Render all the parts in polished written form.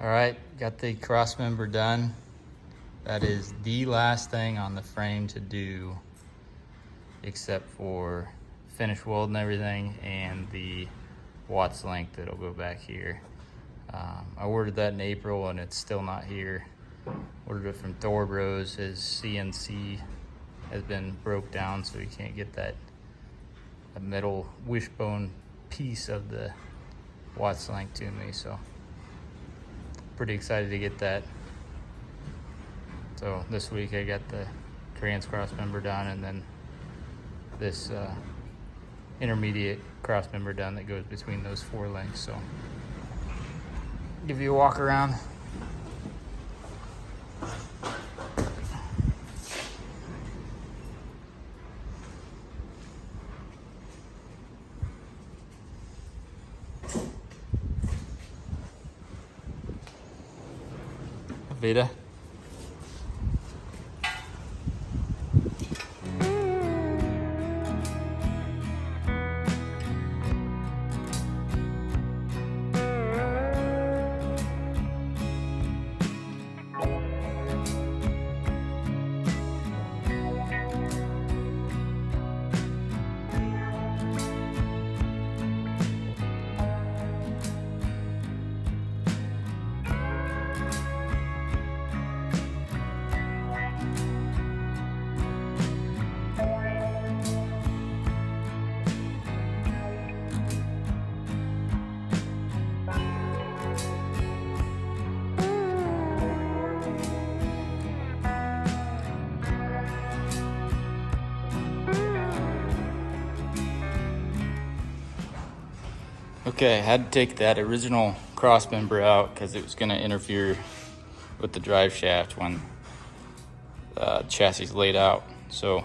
All right, got the cross member done. That is the last thing on the frame to do, except for finish welding everything and the watts length that'll go back here. I ordered that in April and it's still not here. Ordered it from Thor Bros. His CNC has been broke down, so he can't get that metal wishbone piece of the watts length to me. So pretty excited to get that. So this week I got the trans cross member done, and then this intermediate cross member done that goes between those four lengths. So give you a walk around. Vita. Okay, I had to take that original cross member out because it was going to interfere with the drive shaft when the chassis is laid out. So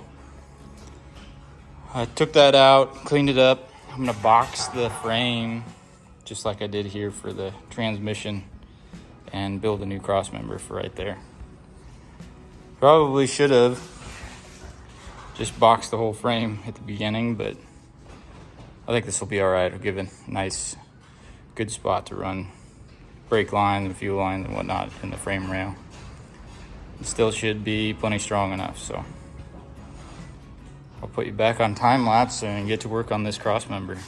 I took that out, cleaned it up. I'm going to box the frame just like I did here for the transmission and build a new cross member for right there. Probably should have just boxed the whole frame at the beginning, but I think this will be all right. It'll give a nice, good spot to run brake line and fuel line and whatnot in the frame rail. It still should be plenty strong enough, so I'll put you back on time lapse and get to work on this cross member.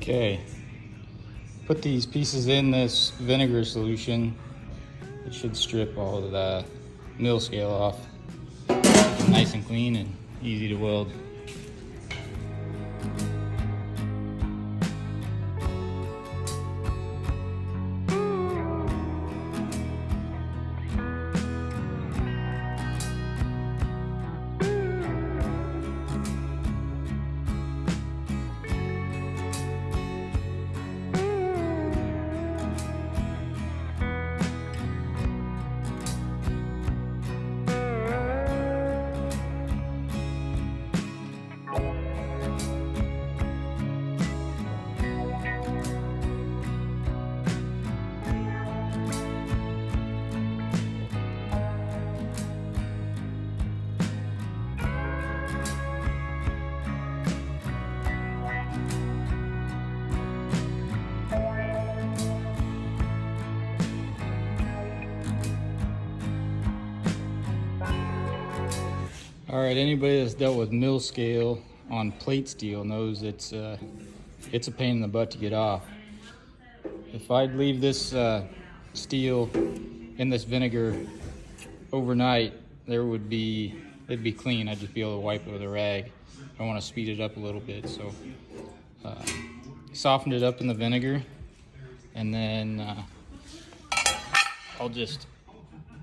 Okay, put these pieces in this vinegar solution. It should strip all of the mill scale off. Nice and clean and easy to weld. All right, anybody that's dealt with mill scale on plate steel knows it's a pain in the butt to get off. If I'd leave this steel in this vinegar overnight, it'd be clean. I'd just be able to wipe it with a rag. I want to speed it up a little bit, so softened it up in the vinegar, and then I'll just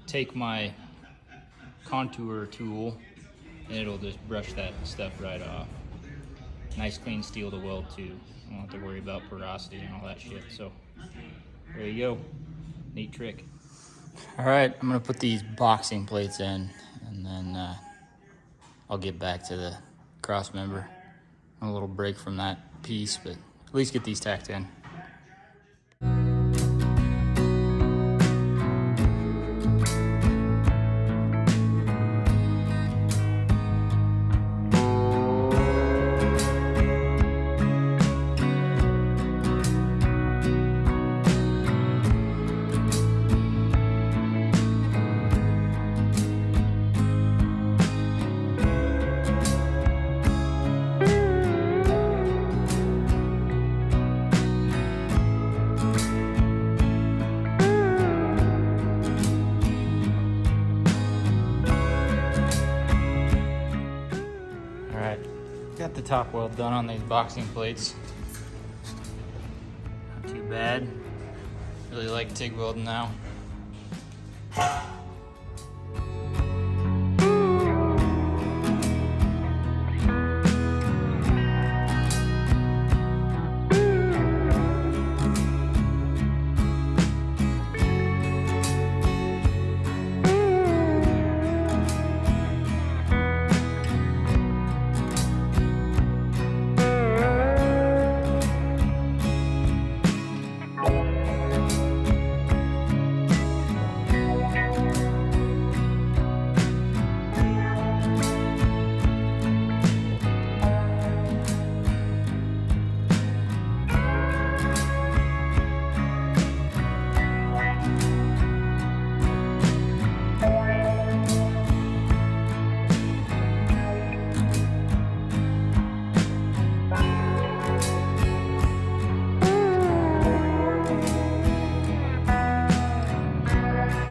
take my contour tool and it'll just brush that stuff right off. Nice clean steel to weld too. I don't have to worry about porosity and all that shit. So there you go. Neat trick. All right, I'm gonna put these boxing plates in, and then I'll get back to the cross member. A little break from that piece, but at least get these tacked in. Got the top weld done on these boxing plates. Not too bad. Really like TIG welding now.